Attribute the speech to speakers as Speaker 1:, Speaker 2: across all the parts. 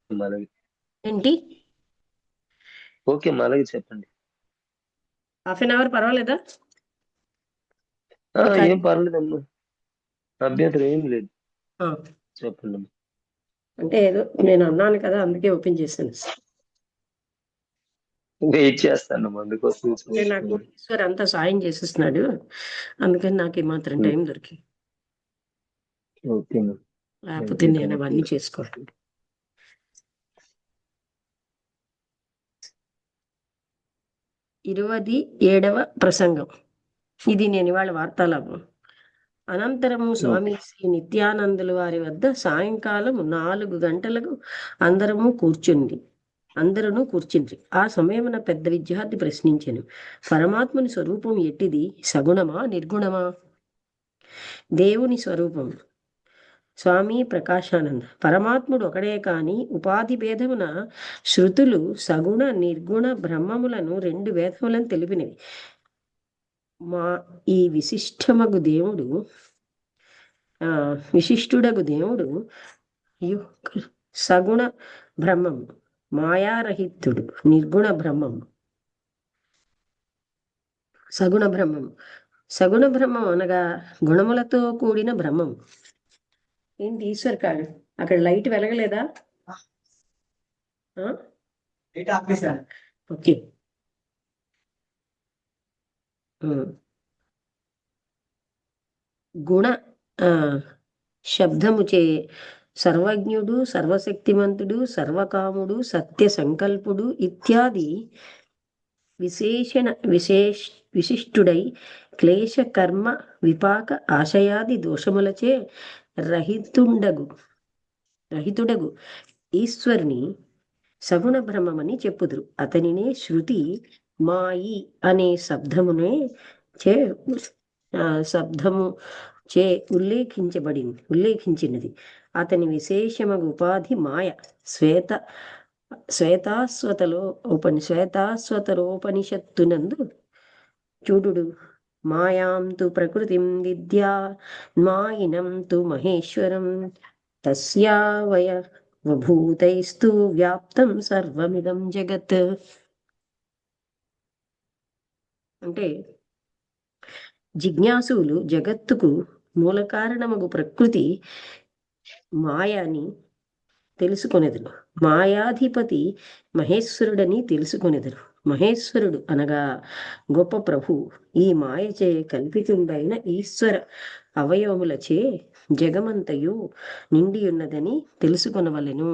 Speaker 1: అలాగే.
Speaker 2: ఏంటి?
Speaker 1: ఓకే అమ్మా, అలాగే చెప్పండి.
Speaker 2: హాఫ్ అన్ అవర్ పర్వాలేదా?
Speaker 1: ఏం పర్లేదమ్మా, అభ్యంతరం ఏం లేదు.
Speaker 2: ఆ,
Speaker 1: చెప్పండి అమ్మా.
Speaker 2: అంటే ఏదో నేను అన్నాను కదా, అందుకే ఓపెన్ చేశాను.
Speaker 1: వెయిట్ చేస్తానమ్మా, అందుకోసం
Speaker 2: అంటే నాకు
Speaker 1: చూస్తున్నాను.
Speaker 2: ఈశ్వర్ అంతా సాయం చేసేస్తున్నాడు, అందుకని నాకు ఏమాత్రం టైం దొరికింది.
Speaker 1: ఓకే అమ్మా, థ్యాంక్
Speaker 2: లేకపోతే
Speaker 1: యూ
Speaker 2: నేను
Speaker 1: థ్యాంక్ యూ.
Speaker 2: అవన్నీ చేసుకోవాలి. 27వ ప్రసంగం. ఇది నేను ఇవాళ వార్తాలాపం. అనంతరము స్వామి శ్రీ నిత్యానందుల వారి వద్ద సాయంకాలం 4 గంటలకు అందరూ కూర్చుండ్రి. ఆ సమయమున పెద్ద విద్యార్థి ప్రశ్నించెను, పరమాత్ముని స్వరూపం ఎట్టిది? సగుణమా నిర్గుణమా? దేవుని స్వరూపం. స్వామి ప్రకాశానంద: పరమాత్ముడు ఒకడే కాని ఉపాధి భేదమున శృతులు సగుణ నిర్గుణ బ్రహ్మములను 2 భేదములను తెలిపినవి. మా ఈ విశిష్టుడగు దేవుడు సగుణ బ్రహ్మము, మాయారహితుడు, నిర్గుణ బ్రహ్మము. సగుణ బ్రహ్మం అనగా గుణములతో కూడిన బ్రహ్మం. ఏంటి ఈశ్వర్ కాడు అక్కడ లైట్ వెలగలేదా? ఓకే. గుణ శబ్దముచే సర్వజ్ఞుడు, సర్వశక్తిమంతుడు, సర్వకాముడు, సత్య సంకల్పుడు ఇత్యాది విశిష్టుడై క్లేశ కర్మ విపాక ఆశయాది దోషములచే రహితుడగు ఈశ్వరుని సగుణ బ్రహ్మమని చెప్పుదురు. అతనినే శృతి మాయి అనే శబ్దము చే ఉల్లేఖించినది. అతని విశేషమగు ఉపాధి మాయ. శ్వేతాశ్వతరోపనిషత్తునందు చూడుడు. మాయాం తు ప్రకృతిం విద్యా మాయినం తు మహేశ్వరం తస్యావయవభూతైస్తు వ్యాప్తం సర్వమిదం జగత్. అంటే జిజ్ఞాసులు జగత్తుకు మూల కారణమగు ప్రకృతి మాయ అని తెలుసుకొనెదరు. మాయాధిపతి మహేశ్వరుడని తెలుసుకొనెదరు. మహేశ్వరుడు అనగా గొప్ప ప్రభు. ఈ మాయచే కల్పితుండైన ఈశ్వర అవయవములచే జగమంతయు నిండి ఉన్నదని తెలుసుకొనవలెను.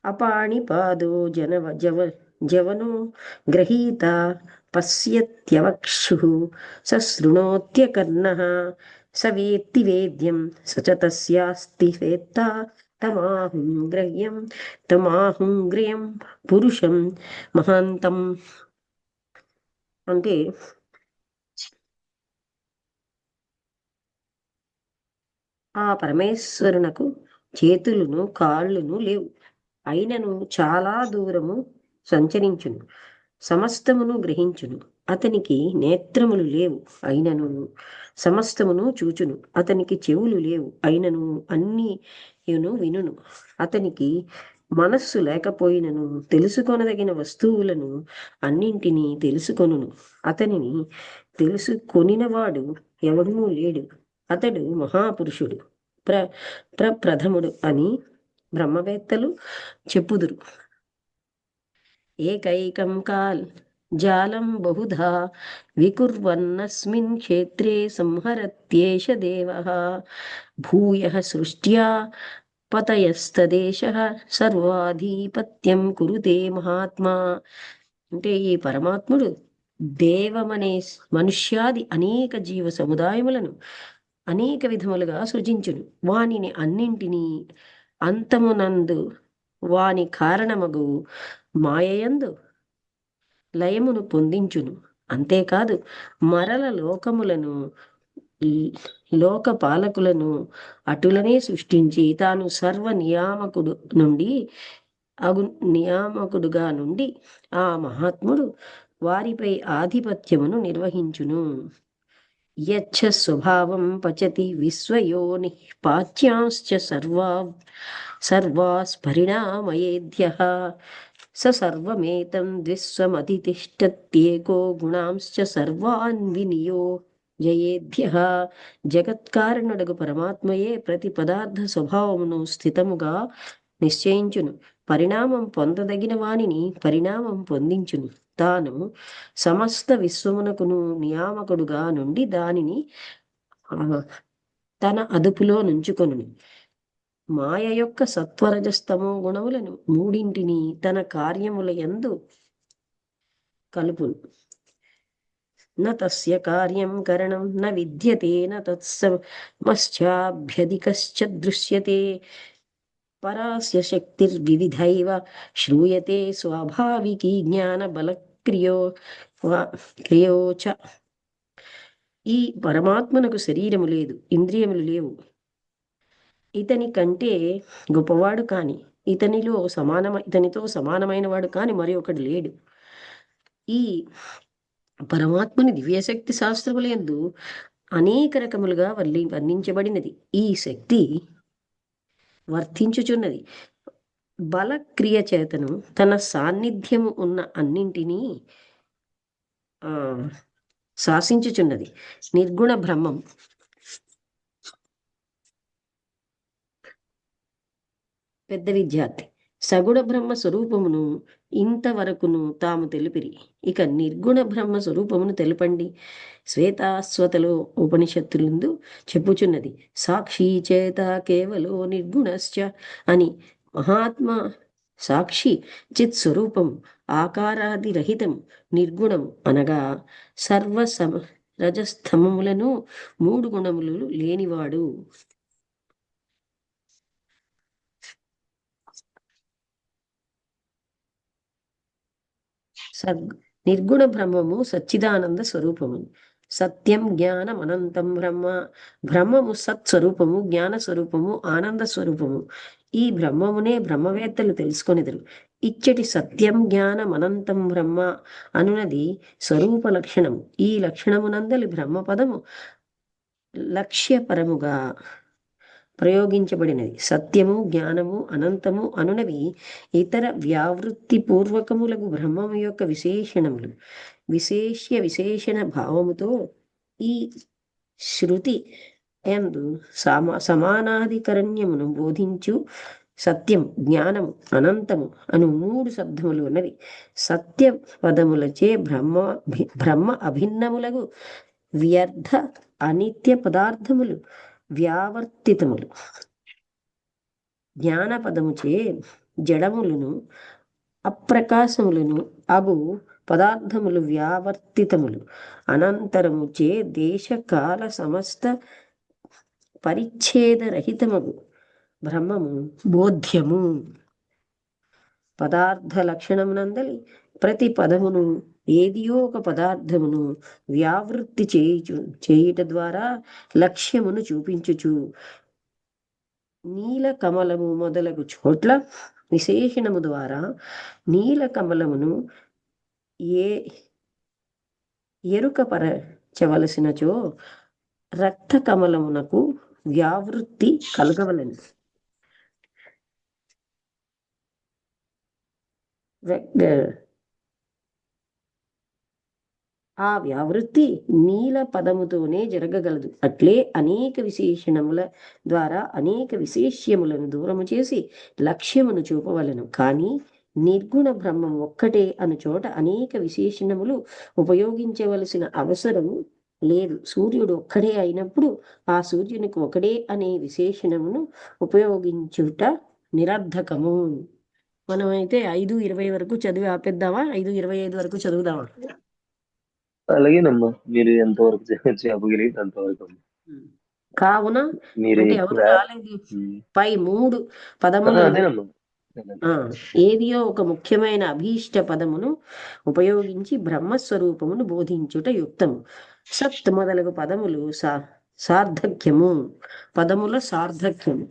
Speaker 2: అపాణిపాదో జవనో గ్రహీత పశ్యత్యవక్షు శృణోత్యకర్ణః స వేత్తి వేద్యం స చ తస్యాస్తి వేత్త తమాహుం గ్రయం పురుషం మహాంతం. అంటే ఆ పరమేశ్వరునకు చేతులను కాళ్ళును లేవు, అయినను చాలా దూరము సంచరించును, సమస్తమును గ్రహించును. అతనికి నేత్రములు లేవు, అయినను సమస్తమును చూచును. అతనికి చెవులు లేవు, అయినను అన్నియును వినును. అతనికి మనస్సు లేకపోయినను తెలుసుకొనదగిన వస్తువులను అన్నింటినీ తెలుసుకొనును. అతనిని తెలుసుకొనినవాడు ఎవడూ లేడు. అతడు మహాపురుషుడు, ప్రప్రథముడు అని బ్రహ్మవేత్తలు చెప్పుదురు. ఏకైకం జాలం బహుధా వికుర్వన్నస్మిన్ క్షేత్రే సంహరత్యేష దేవః భూయః సృష్ట్యా పతయస్తదేశః సర్వాధిపత్యం కురుతే మహాత్మా. అంటే ఈ పరమాత్ముడు దేవమనే మనుష్యాది అనేక జీవ సముదాయములను అనేక విధములుగా సృజించును. వానిని అన్నింటినీ అంతమునందు వాని కారణమగు మాయయందు లయమును పొందించును. అంతేకాదు మరల లోకపాలకులను అటులనే సృష్టించి తాను నియామకుడుగా నుండి ఆ మహాత్ముడు వారిపై ఆధిపత్యమును నిర్వహించును. యచ్చ స్వభావం పచతి విశ్వయోని పాచ్యాంశ్చ సర్వాస్ పరిణామయేద్యః స సర్వమేతం ద్విస్వమతితిష్టత్యేకో గుణాంశ్చ సర్వాన్ వినియోజయేద్యః. జగత్కారణుడగు పరమాత్మయే ప్రతి పదార్థ స్వభావమును స్థితముగా నిశ్చయించును. పరిణామం పొందదగిన వానిని పరిణామం పొందించును. తాను సమస్త విశ్వమునకును నియామకుడుగా నుండి దానిని తన అదుపులో నుంచుకొను. మాయ యొక్క సత్వరజస్తమో గుణములను మూడింటిని తన కార్యముల యందు కలుపును. న తస్య కార్యం కరణం న విద్యతే న తత్సమశ్చాభ్యధికశ్చ దృశ్యతే. పరాస్య శక్తిర్వివిధైవ శ్రూయతే స్వాభావికీ జ్ఞాన బల క్రియోచ. ఈ పరమాత్మనకు శరీరము లేదు, ఇంద్రియములు లేవు. ఇతని కంటే గొప్పవాడు కాని ఇతనితో సమానమైన వాడు కాని మరి ఒకడు లేడు. ఈ పరమాత్మని దివ్యశక్తి శాస్త్రములందు అనేక రకములుగా వర్ణించబడినది. ఈ శక్తి వర్తించుచున్నది. బలక్రియ చేతను తన సాన్నిధ్యము ఉన్న అన్నింటినీ శాసించుచున్నది. నిర్గుణ బ్రహ్మం పెద్ద విద్యార్థి సగుణ బ్రహ్మ స్వరూపమును ఇంతవరకును తాము తెలిపిరి. ఇక నిర్గుణ బ్రహ్మ స్వరూపమును తెలుపండి. శ్వేతాశ్వతలో ఉపనిషత్తులందు చెప్పుచున్నది. సాక్షి చేత కేవలో నిర్గుణశ్చ అని. మహాత్మా సాక్షి చిత్ స్వరూపము ఆకారాది రహితం నిర్గుణము అనగా రజస్తమములను మూడు గుణములు లేనివాడు. నిర్గుణ బ్రహ్మము సచ్చిదానంద స్వరూపము. సత్యం జ్ఞానం అనంతం బ్రహ్మ. బ్రహ్మము సత్స్వరూపము, జ్ఞాన స్వరూపము, ఆనంద స్వరూపము. ఈ బ్రహ్మమునే బ్రహ్మవేత్తలు తెలుసుకొనిదరు. ఇచ్చటి సత్యం జ్ఞానం అనంతం బ్రహ్మ అనునది స్వరూప లక్షణము. ఈ లక్షణమునందలి బ్రహ్మపదము లక్ష్యపరముగా ప్రయోగించబడినది. సత్యము, జ్ఞానము, అనంతము అనునవి ఇతర వ్యావృత్తి పూర్వకములకు బ్రహ్మము యొక్క విశేషణములు. విశేషణ భావముతో ఈ శృతి యందు సమానాధికరణ్యమును బోధించు సత్యం, జ్ఞానము, అనంతము అను మూడు శబ్దములు ఉన్నవి. సత్య పదములచే బ్రహ్మ అభిన్నములకు వ్యర్థ అనిత్య పదార్థములు వ్యావర్తితములు. జ్ఞాన పదముచే జడములను అప్రకాశములను అగు పదార్థములు వ్యావర్తితములు. అనంతరముచే దేశకాల సమస్త పరిచ్ఛేదరహితమగు బ్రహ్మము బోధ్యము. పదార్థ లక్షణమునందలి ప్రతి పదమును ఏదియో ఒక పదార్థమును వ్యావృత్తి చేయుట ద్వారా లక్ష్యమును చూపించుచు నీల కమలము మొదలగు చోట్ల విశేషణము ద్వారా నీల కమలమును ఎరుకపరచవలసినచో రక్త కమలమునకు వ్యావృత్తి కలగవలెను. ఆ వ్యావృత్తి నీల పదముతోనే జరగగలదు. అట్లే అనేక విశేషణముల ద్వారా అనేక విశేష్యములను దూరము చేసి లక్ష్యమును చూపవలను. కానీ నిర్గుణ బ్రహ్మం ఒక్కటే అను చోట అనేక విశేషణములు ఉపయోగించవలసిన అవసరము లేదు. సూర్యుడు ఒక్కడే అయినప్పుడు ఆ సూర్యునికి ఒకడే అనే విశేషణమును ఉపయోగించుట నిరర్ధకము. మనమైతే 5:20 వరకు చదివి ఆపేద్దామా? 5:25 వరకు చదువుదామా?
Speaker 1: అలాగేనమ్మా, మీరు ఎంతవరకు చెప్పగలిగితే అంతవరకు.
Speaker 2: కావున అంటే ఎవరు రాలేదు. పై 3 పదములు ఏదియో ఒక ముఖ్యమైన అభీష్ట పదమును ఉపయోగించి బ్రహ్మస్వరూపమును బోధించుట యుక్తము. సత్ మొదలగు పదములు సార్థక్యము, పదముల సార్థక్యము.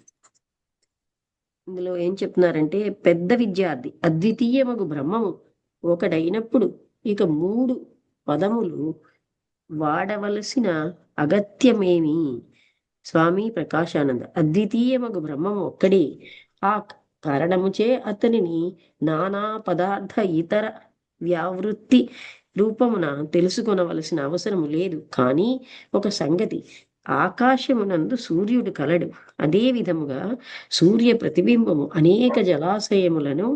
Speaker 2: ఇందులో ఏం చెప్తున్నారంటే, పెద్ద విద్యార్థి అద్వితీయమగు బ్రహ్మము ఒకడైనప్పుడు ఇక 3 పదములు వాడవలసిన అగత్యమేమి. స్వామి ప్రకాశానంద అద్వితీయమగు బ్రహ్మము ఒక్కడే. ఆ కారణముచే అతనిని నానా పదార్థ ఇతర వ్యావృత్తి రూపమున తెలుసుకొనవలసిన అవసరము లేదు. కానీ ఒక సంగతి, ఆకాశమునందు సూర్యుడు కలడు. అదే విధముగా సూర్య ప్రతిబింబము అనేక జలాశయములను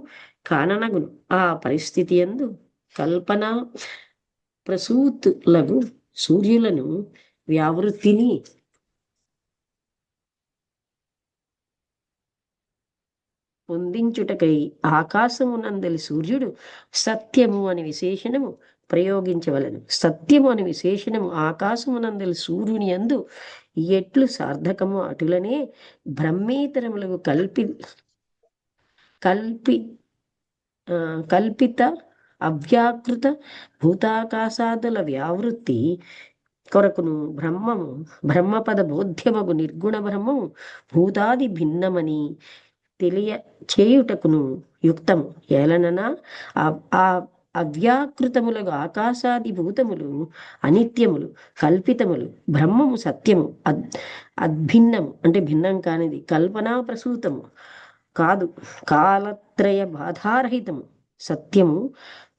Speaker 2: కాననగును. ఆ పరిస్థితి యందు కల్పన ప్రసూతులగు సూర్యులను వ్యావృత్తిని పొందించుటకై ఆకాశమునందలి సూర్యుడు సత్యము అని విశేషణము ప్రయోగించవలను. సత్యము అని విశేషణము ఆకాశమునందలి సూర్యుని యందు ఎట్లు సార్థకము అటులనే బ్రహ్మేతరములకు కల్పి కల్పిత అవ్యాకృత భూతాకాశాదుల వ్యావృత్తి కొరకును బ్రహ్మపద బోధ్యమగు నిర్గుణ బ్రహ్మము భూతాది భిన్నమని తెలియచేయుటకును యుక్తము. ఏలననా ఆ అవ్యాకృతములకు ఆకాశాది భూతములు అనిత్యములు, కల్పితములు. బ్రహ్మము సత్యము, అద్భిన్నము అంటే భిన్నం కానిది, కల్పనా ప్రసూతము కాదు, కాలత్రయ బాధారహితము. సత్యము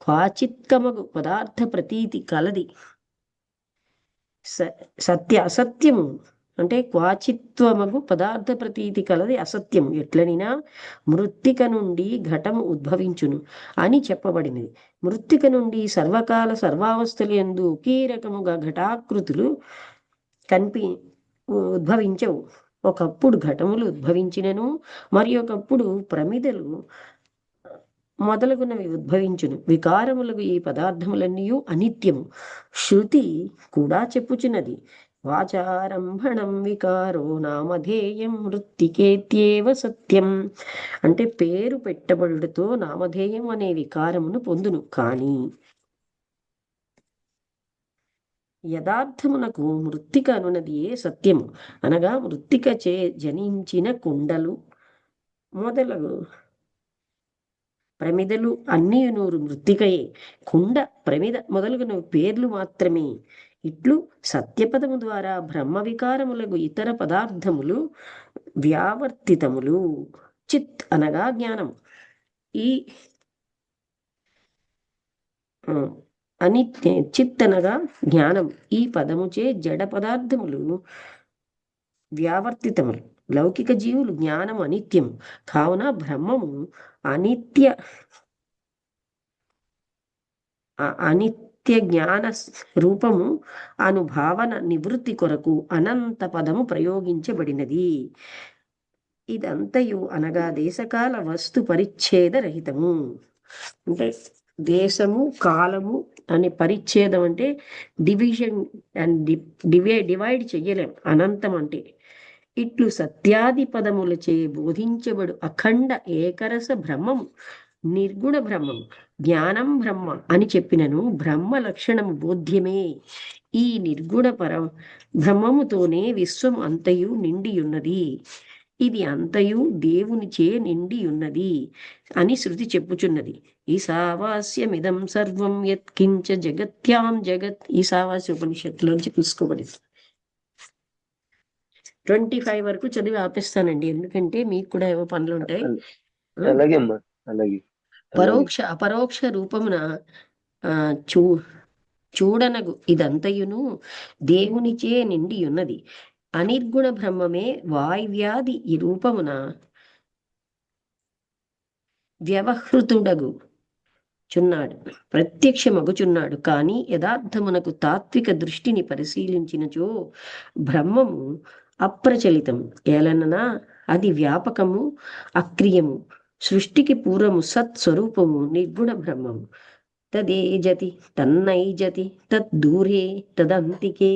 Speaker 2: క్వాచిత్కమగు పదార్థ ప్రతీతి కలది. సత్య అసత్యము అంటే క్వాచిత్వమగు పదార్థ ప్రతీతి కలది అసత్యము. ఎట్లనినా మృత్తిక నుండి ఘటము ఉద్భవించును అని చెప్పబడినది. మృత్తిక నుండి సర్వకాల సర్వావస్థలు యందు ఒకే రకముగా ఘటాకృతులు ఉద్భవించవు. ఒకప్పుడు ఘటములు ఉద్భవించినను, మరి ఒకప్పుడు ప్రమిదలు మొదలగునవి ఉద్భవించును. వికారములకు ఈ పదార్థములన్నీ అనిత్యము. శృతి కూడా చెప్పుచున్నది, వాచారంభణం వికారో నామధేయం మృత్తికేత్యేవ సత్యం. అంటే పేరు పెట్టబడుటతో నామధేయం అనే వికారమును పొందును. కానీ యథార్థమునకు మృత్తిక అనున్నది ఏ సత్యము. అనగా మృత్తిక చే జనించిన కుండలు మొదలగు ప్రమిదలు అన్నీ నూరు మృత్తికయే. కుండ, ప్రమిద మొదలుగున పేర్లు మాత్రమే. ఇట్లు సత్యపదము ద్వారా బ్రహ్మ వికారములకు ఇతర పదార్థములు వ్యావర్తితములు. చిత్ అనగా జ్ఞానం. ఈ చిత్ అనగా జ్ఞానం. ఈ పదముచే జడ పదార్థములు వ్యావర్తితములు. లౌకిక జీవులు జ్ఞానము అనిత్యము కావున బ్రహ్మము అనిత్య జ్ఞాన రూపము అనుభావన నివృత్తి కొరకు అనంత పదము ప్రయోగించబడినది. ఇదంతయు అనగా దేశకాల వస్తు పరిచ్ఛేద రహితము. అంటే దేశము కాలము అనే పరిచ్ఛేదం అంటే డివిజన్ అండ్ డివైడ్ చెయ్యలేం. అనంతం అంటే ఇట్లు సత్యాది పదములచే బోధించబడు అఖండ ఏకరస బ్రహ్మము నిర్గుణ బ్రహ్మము జ్ఞానం బ్రహ్మ అని చెప్పినను బ్రహ్మ లక్షణము బోధ్యమే. ఈ నిర్గుణ బ్రహ్మముతోనే విశ్వం అంతయు నిండి ఉన్నది. ఇది అంతయు దేవునిచే నిండి ఉన్నది అని శృతి చెప్పుచున్నది. ఈశావాస్యమిదం సర్వం యత్కించ జగత్యాం జగత్. ఈశావాస్య ఉపనిషత్తులోంచి తీసుకోబడింది. 25 వరకు చదివి ఆపేస్తానండి, ఎందుకంటే మీకు కూడా ఏవో పనులు ఉంటాయి.
Speaker 1: అలాగే అమ్మా, అలాగే.
Speaker 2: పరోక్ష అపరోక్ష రూపమున చూడనగు ఇదంతయును దేవునిచే నిండి ఉన్నది. అనిర్గుణ బ్రహ్మమే వాయువ్యాధి ఈ రూపమున వ్యవహృతుడగు చున్నాడు, ప్రత్యక్షమగుచున్నాడు. కానీ యథార్థమునకు తాత్విక దృష్టిని పరిశీలించినచో బ్రహ్మము అప్రచలితము. ఏలననా అది వ్యాపకము, అక్రియము. సృష్టికి పూర్వము సత్ స్వరూపము నిర్గుణ బ్రహ్మము. తదేజతి తన్నైజతి తద్దూరే తదంతికే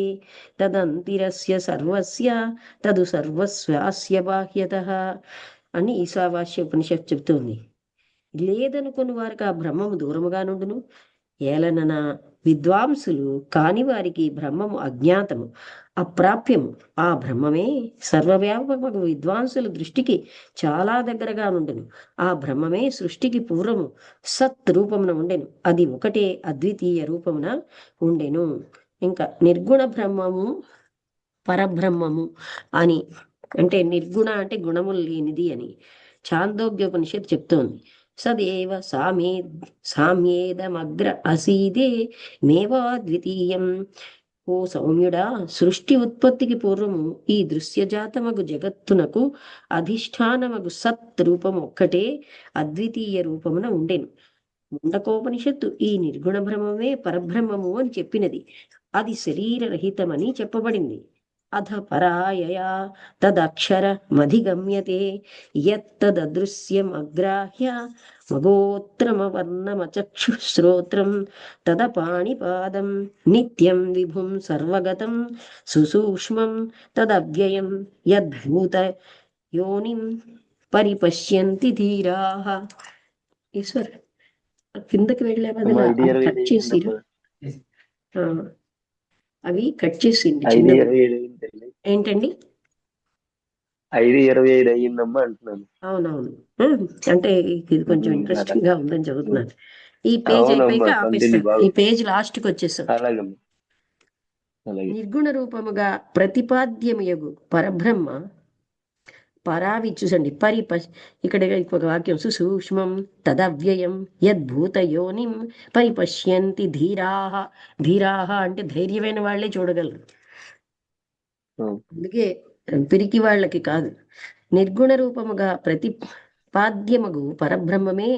Speaker 2: తదంతిరస్య సర్వస్య తదు సర్వస్వాస్య బాహ్యతః అని ఈశావాస్య ఉపనిషత్తు చెబుతోంది. లేదనుకుని వారికి ఆ బ్రహ్మము దూరముగా నుండును. ఏలనన విద్వాంసులు కాని వారికి బ్రహ్మము అజ్ఞాతము, అప్రాప్యము. ఆ బ్రహ్మమే సర్వవ్యాపకము విద్వాంసుల దృష్టికి చాలా దగ్గరగా నుండెను. ఆ బ్రహ్మమే సృష్టికి పూర్వము సత్ రూపమున ఉండెను. అది ఒకటే అద్వితీయ రూపమున ఉండెను. ఇంకా నిర్గుణ బ్రహ్మము పరబ్రహ్మము అని, అంటే నిర్గుణ అంటే గుణములు లేనిది అని ఛాందోగ్యోపనిషత్తు చెప్తోంది. సదేవ సామ్యేదమగ్ర అసీదే మేవా ద్వితీయం. ఓ సౌమ్యుడా, సృష్టి ఉత్పత్తికి పూర్వము ఈ దృశ్యజాతమగు జగత్తునకు అధిష్టానమగు సత్ రూపం ఒక్కటే అద్వితీయ రూపమున ఉండెను. ముండకోపనిషత్తు ఈ నిర్గుణ బ్రహ్మమే పరబ్రహ్మము అని చెప్పినది. అది శరీరరహితమని చెప్పబడింది. అధ పరాయయా తదక్షర మధిగమ్యతే యత్తదృశ్యం అగ్రాహ్య మగోత్రమవర్ణమచక్షుశ్రోత్రం తదపాణిపాదం నిత్యం విభుం సర్వగతం సుసూక్ష్మం తదవ్యయం యద్భూత యోనిం పరిపశ్యంతి ధీరాః. ఈశ్వర్ కిందకి వెళ్ళే బదులు
Speaker 1: అమ్మా
Speaker 2: అది కట్ చేసిరు.
Speaker 1: 5:27
Speaker 2: అవి కట్ చేసింది.
Speaker 1: 5:27 అయింది.
Speaker 2: ఏంటండి?
Speaker 1: 5:25 అయ్యిందమ్మా అంటున్నాను.
Speaker 2: అవునవును. అంటే ఇది కొంచెం ఇంట్రెస్టింగ్ గా ఉందని చదువుతున్నాను. ఈ పేజ్
Speaker 1: అవునమ్మా,
Speaker 2: అయిపోయాక
Speaker 1: కంటిన్యూ
Speaker 2: ఆపేస్తాను.
Speaker 1: బాగా.
Speaker 2: ఈ పేజ్ లాస్ట్ కి వచ్చేసాం.
Speaker 1: అలాగమ్మా, అలాగే.
Speaker 2: నిర్గుణ రూపముగా ప్రతిపాద్యమయగు పరబ్రహ్మ పరావి చూసండి ఇక్కడ ఒక వాక్యం సుసూక్ష్మం తదవ్యయం యద్భూత యోనిం పరిపశ్యంతి ధీరాహ. ధీరాహ అంటే ధైర్యమైన వాళ్లే చూడగలరు, అందుకే పిరికి వాళ్ళకి కాదు. నిర్గుణ రూపముగా ప్రతిపాద్యమగు పరబ్రహ్మమే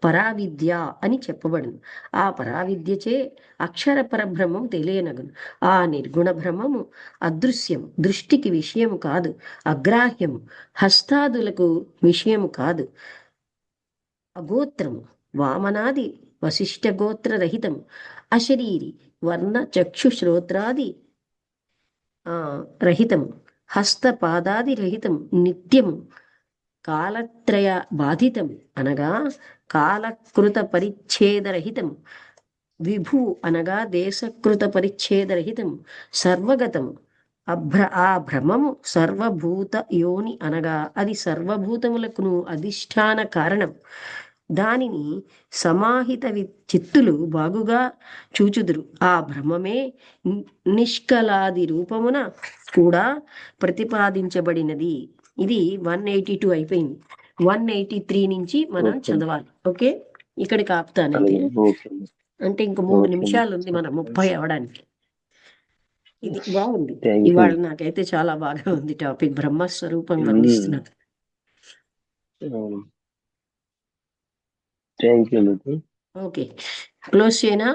Speaker 2: పరావిద్య అని చెప్పబడును. ఆ పరావిద్యచే అక్షర పరబ్రహ్మం తెలియనగును. ఆ నిర్గుణ బ్రహ్మము అదృశ్యము, దృష్టికి విషయము కాదు, అగ్రాహ్యము, హస్తాదులకు విషయము కాదు, అగోత్రము, వామనాది వశిష్ఠ గోత్ర రహితము, అశరీరి వర్ణ చక్షు శ్రోత్రాది రహితము, హస్తపాదాది రహితము, నిత్యము, కాలత్రయ బాధితము అనగా కాలకృత పరిచ్ఛేదరహితము, విభు అనగా దేశకృత పరిచ్ఛేదరహితము, సర్వగతము. ఆ భ్రమము సర్వభూత యోని అనగా అది సర్వభూతములకును అధిష్టాన కారణం. దానిని సమాహిత చిత్తులు బాగుగా చూచుదురు. ఆ బ్రహ్మమే నిష్కలాది రూపమున కూడా ప్రతిపాదించబడినది. ఇది 182 అయిపోయింది. 183 నుంచి మనం చదవాలి. ఓకే, ఇక్కడికి ఆపుతానైతే. అంటే ఇంక 3 నిమిషాలు ఉంది మన 30 అవడానికి. ఇది బాగుంది ఇవాళ, నాకైతే చాలా బాగా ఉంది టాపిక్. బ్రహ్మస్వరూపం వర్ణిస్తున్నారు. ఓకే, క్లోజ్ చేయనా?